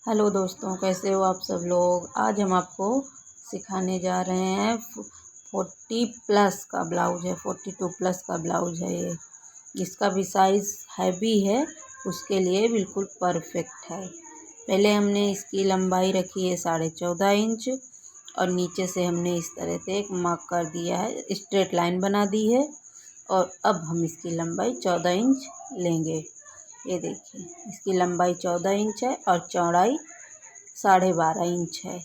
Hello दोस्तों, कैसे हो आप सब लोग। आज हम आपको सिखाने जा रहे हैं 40+ का ब्लाउज है। 42+ का ब्लाउज है ये। जिसका भी साइज़ हैवी है उसके लिए बिल्कुल परफेक्ट है। पहले हमने इसकी लंबाई रखी है 14.5 इंच और नीचे से हमने इस तरह से एक मार्क कर दिया है, स्ट्रेट लाइन बना दी है। और अब हम इसकी लंबाई 14 इंच लेंगे। ये देखिए, इसकी लंबाई 14 इंच है और चौड़ाई 12.5 इंच है।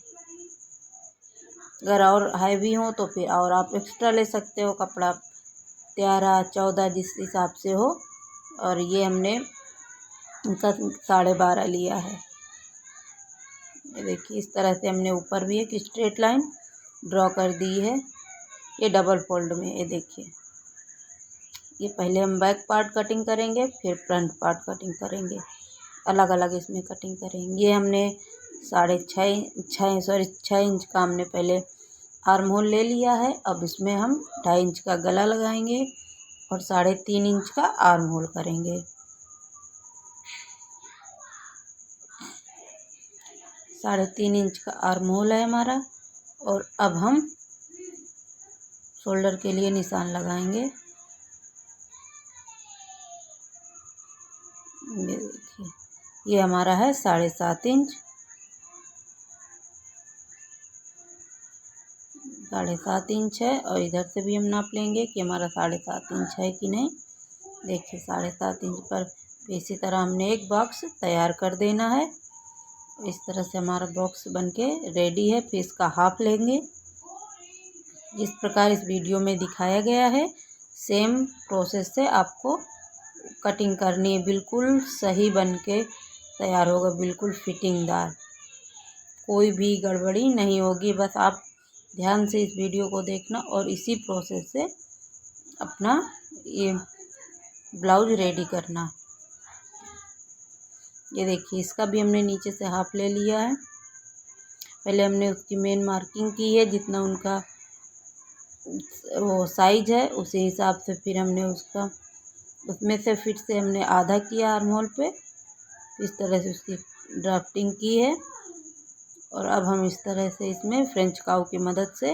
अगर और हैवी हो तो फिर और आप एक्स्ट्रा ले सकते हो कपड़ा, 13, 14 जिस हिसाब से हो। और ये हमने इनका 12.5 लिया है। ये देखिए, इस तरह से हमने ऊपर भी एक स्ट्रेट लाइन ड्रॉ कर दी है। ये डबल फोल्ड में। ये देखिए, ये पहले हम बैक पार्ट कटिंग करेंगे, फिर फ्रंट पार्ट कटिंग करेंगे, अलग अलग इसमें कटिंग करेंगे। ये हमने 6.5 इंच का हमने पहले आर्म होल ले लिया है। अब इसमें हम 2.5 इंच का गला लगाएंगे और 3.5 इंच का आर्म होल करेंगे। 3.5 इंच का आर्म होल है हमारा। और अब हम शोल्डर के लिए निशान लगाएंगे। ये देखिए, ये हमारा है 7.5 इंच। 7.5 इंच है और इधर से भी हम नाप लेंगे कि हमारा 7.5 इंच है कि नहीं। देखिए, 7.5 इंच पर इसी तरह हमने एक बॉक्स तैयार कर देना है। इस तरह से हमारा बॉक्स बनके रेडी है। फिर इसका हाफ लेंगे, जिस प्रकार इस वीडियो में दिखाया गया है सेम प्रोसेस से आपको कटिंग करनी है। बिल्कुल सही बनके तैयार होगा, बिल्कुल फिटिंगदार, कोई भी गड़बड़ी नहीं होगी। बस आप ध्यान से इस वीडियो को देखना और इसी प्रोसेस से अपना ये ब्लाउज रेडी करना। ये देखिए, इसका भी हमने नीचे से हाफ ले लिया है। पहले हमने उसकी मेन मार्किंग की है, जितना उनका वो साइज है उसी हिसाब से फिर हमने उसमें से फिर से हमने आधा किया आर्म होल पे। इस तरह से उसकी ड्राफ्टिंग की है। और अब हम इस तरह से इसमें फ्रेंच काऊ की मदद से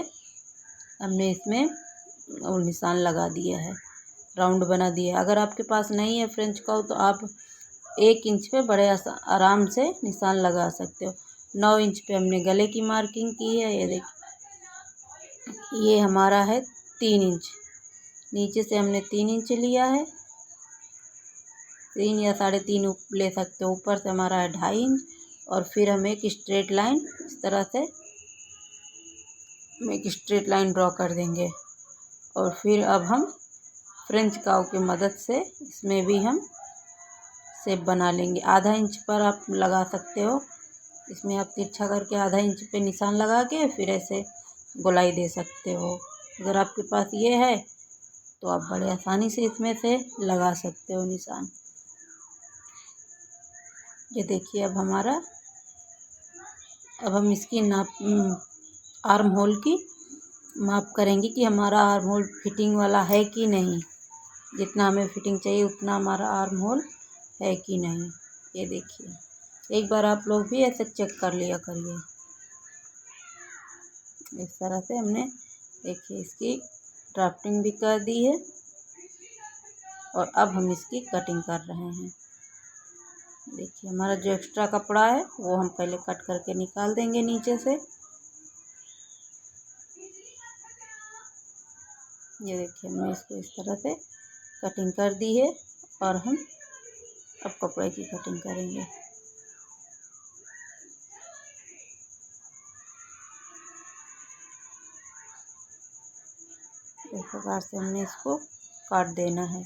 हमने इसमें निशान लगा दिया है, राउंड बना दिया। अगर आपके पास नहीं है फ्रेंच काऊ तो आप 1 इंच पे बड़े आराम से निशान लगा सकते हो। 9 इंच पे हमने गले की मार्किंग की है। ये देखिए, ये हमारा है 3 इंच। नीचे से हमने 3 इंच लिया है, 3 या 3.5 ले सकते हो। ऊपर से हमारा है 2.5 इंच। और फिर हम एक स्ट्रेट लाइन इस तरह से एक स्ट्रेट लाइन ड्रॉ कर देंगे। और फिर अब हम फ्रेंच काऊ की मदद से इसमें भी हम शेप बना लेंगे। आधा इंच पर आप लगा सकते हो। इसमें आप तिरछा करके आधा इंच पे निशान लगा के फिर ऐसे गोलाई दे सकते हो। अगर आपके पास ये है तो आप बड़े आसानी से इसमें से लगा सकते हो निशान। ये देखिए, अब हम इसकी आर्म होल की माप करेंगे कि हमारा आर्म होल फिटिंग वाला है कि नहीं। जितना हमें फिटिंग चाहिए उतना हमारा आर्म होल है कि नहीं। ये देखिए, एक बार आप लोग भी ऐसे चेक कर लिया करिए। इस तरह से हमने देखिए इसकी ड्राफ्टिंग भी कर दी है। और अब हम इसकी कटिंग कर रहे हैं। देखिए, हमारा जो एक्स्ट्रा कपड़ा है वो हम पहले कट करके निकाल देंगे नीचे से। ये देखिए, हमने इसको इस तरह से कटिंग कर दी है। और हम अब कपड़े की कटिंग करेंगे। इस प्रकार से हमने इसको काट देना है।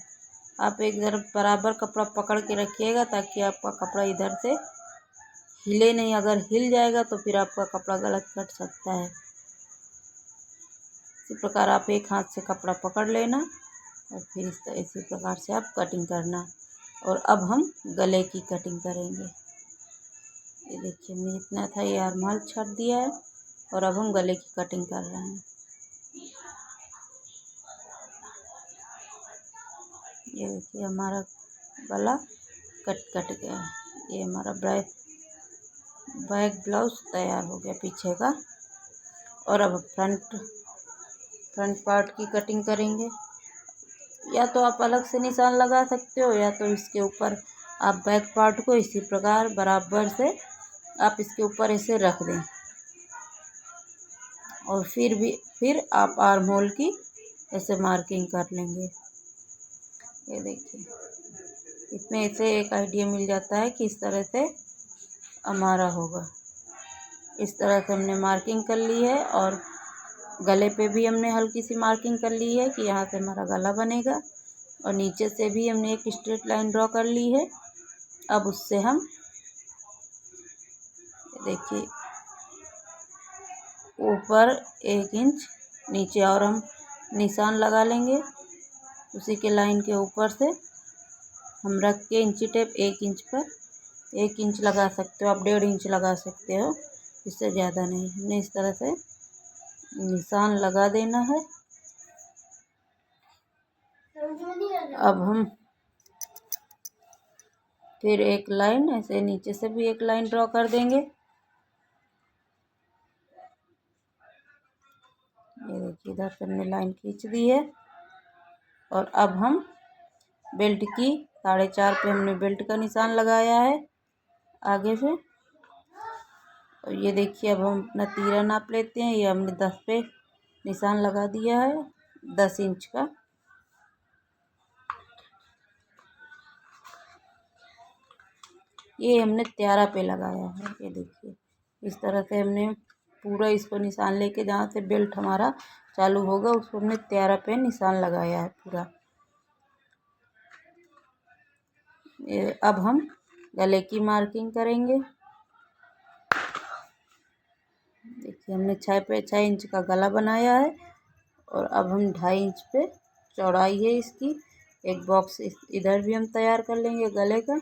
आप एक तरफ बराबर कपड़ा पकड़ के रखिएगा ताकि आपका कपड़ा इधर से हिले नहीं। अगर हिल जाएगा तो फिर आपका कपड़ा गलत कट सकता है। इसी प्रकार आप एक हाथ से कपड़ा पकड़ लेना और फिर इसी प्रकार से आप कटिंग करना। और अब हम गले की कटिंग करेंगे। ये देखिए, हमने इतना था ये आर्म होल छाट दिया है। और अब हम गले की कटिंग कर रहे हैं। ये देखिए, हमारा गला कट गया है। ये हमारा बैक ब्लाउज तैयार हो गया पीछे का। और अब फ्रंट पार्ट की कटिंग करेंगे। या तो आप अलग से निशान लगा सकते हो, या तो इसके ऊपर आप बैक पार्ट को इसी प्रकार बराबर से आप इसके ऊपर ऐसे रख दें। और फिर आप आर्म होल की ऐसे मार्किंग कर लेंगे। ये देखिए, इसमें ऐसे एक आइडिया मिल जाता है कि इस तरह से हमारा होगा। इस तरह से हमने मार्किंग कर ली है। और गले पे भी हमने हल्की सी मार्किंग कर ली है कि यहाँ से हमारा गला बनेगा। और नीचे से भी हमने एक स्ट्रेट लाइन ड्रॉ कर ली है। अब उससे हम देखिए ऊपर 1 इंच, नीचे और हम निशान लगा लेंगे। उसी के लाइन के ऊपर से हम रख के इंची टेप 1 इंच पर 1 इंच लगा सकते हो आप, 1.5 इंच लगा सकते हो, इससे ज़्यादा नहीं। हमने इस तरह से निशान लगा देना है। अब हम फिर एक लाइन ऐसे नीचे से भी एक लाइन ड्रॉ कर देंगे। ये देखिए, इधर से हमने लाइन खींच दी है। और अब हम बेल्ट की 4.5 पे हमने बेल्ट का निशान लगाया है आगे से। और ये देखिए, अब हम अपना तीरा नाप लेते हैं। ये हमने 10 पे निशान लगा दिया है, 10 इंच का। ये हमने 13 पे लगाया है। ये देखिए, इस तरह से हमने पूरा इसको निशान लेके जहाँ से बेल्ट हमारा चालू होगा उसको हमने 13 पे निशान लगाया है पूरा। अब हम गले की मार्किंग करेंगे। देखिए, हमने 6 इंच का गला बनाया है। और अब हम 2.5 इंच पे चौड़ाई है इसकी। एक बॉक्स इधर भी हम तैयार कर लेंगे गले का।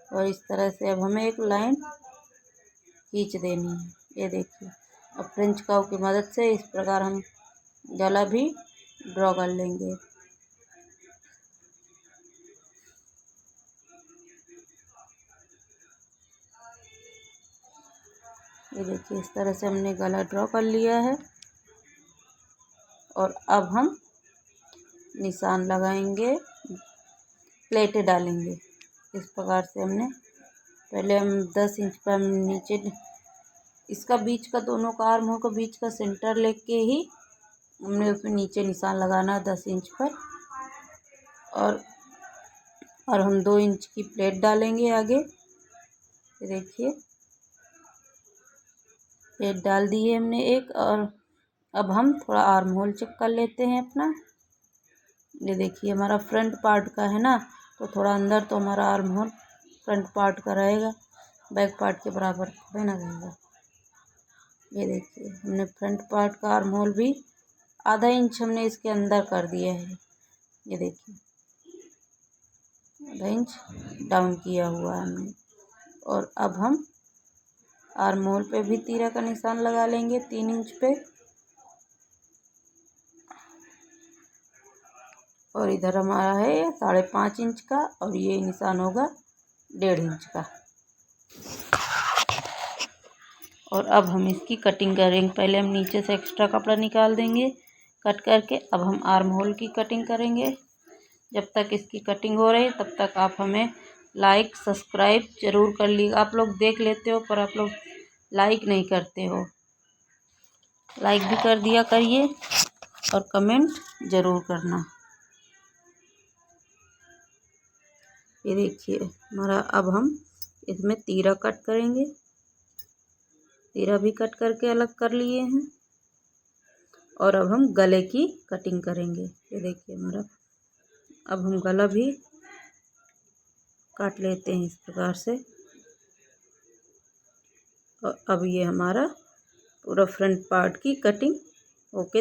और इस तरह से अब हमें एक लाइन खींच देनी है। ये देखिए, अब फ्रेंच कर्व की मदद से इस प्रकार हम गला भी ड्रॉ कर लेंगे। ये देखिए, इस तरह से हमने गला ड्रॉ कर लिया है। और अब हम निशान लगाएंगे, प्लेटें डालेंगे। इस प्रकार से हमने पहले हम 10 इंच पर हम नीचे इसका बीच का दोनों का आर्म होल का बीच का सेंटर लेके ही हमने उसमें नीचे निशान लगाना 10 इंच पर। और हम 2 इंच की प्लेट डालेंगे आगे। देखिए, प्लेट डाल दी है हमने एक। और अब हम थोड़ा आर्म होल चेक कर लेते हैं अपना। ये देखिए, हमारा फ्रंट पार्ट का है ना, तो थोड़ा अंदर तो हमारा आर्म होल फ्रंट पार्ट का रहेगा, बैक पार्ट के बराबर थोड़ा ना रहेगा। ये देखिए, हमने फ्रंट पार्ट का आर्म होल भी आधा इंच हमने इसके अंदर कर दिया है। ये देखिए, आधा इंच डाउन किया हुआ है हमने। और अब हम आर्म होल पे भी तीरा का निशान लगा लेंगे 3 इंच पे। और इधर हमारा है 5.5 इंच का, और ये निशान होगा 1.5 इंच का। और अब हम इसकी कटिंग करेंगे। पहले हम नीचे से एक्स्ट्रा कपड़ा निकाल देंगे कट करके। अब हम आर्म होल की कटिंग करेंगे। जब तक इसकी कटिंग हो रही तब तक आप हमें लाइक सब्सक्राइब ज़रूर कर लीजिए। आप लोग देख लेते हो पर आप लोग लाइक नहीं करते हो। लाइक भी कर दिया करिए और कमेंट ज़रूर करना। ये देखिए, हमारा अब हम इसमें तीरा कट करेंगे। तीरा भी कट करके अलग कर लिए हैं। और अब हम गले की कटिंग करेंगे। ये देखिए, हमारा अब हम गला भी काट लेते हैं इस प्रकार से। और अब ये हमारा पूरा फ्रंट पार्ट की कटिंग ओके।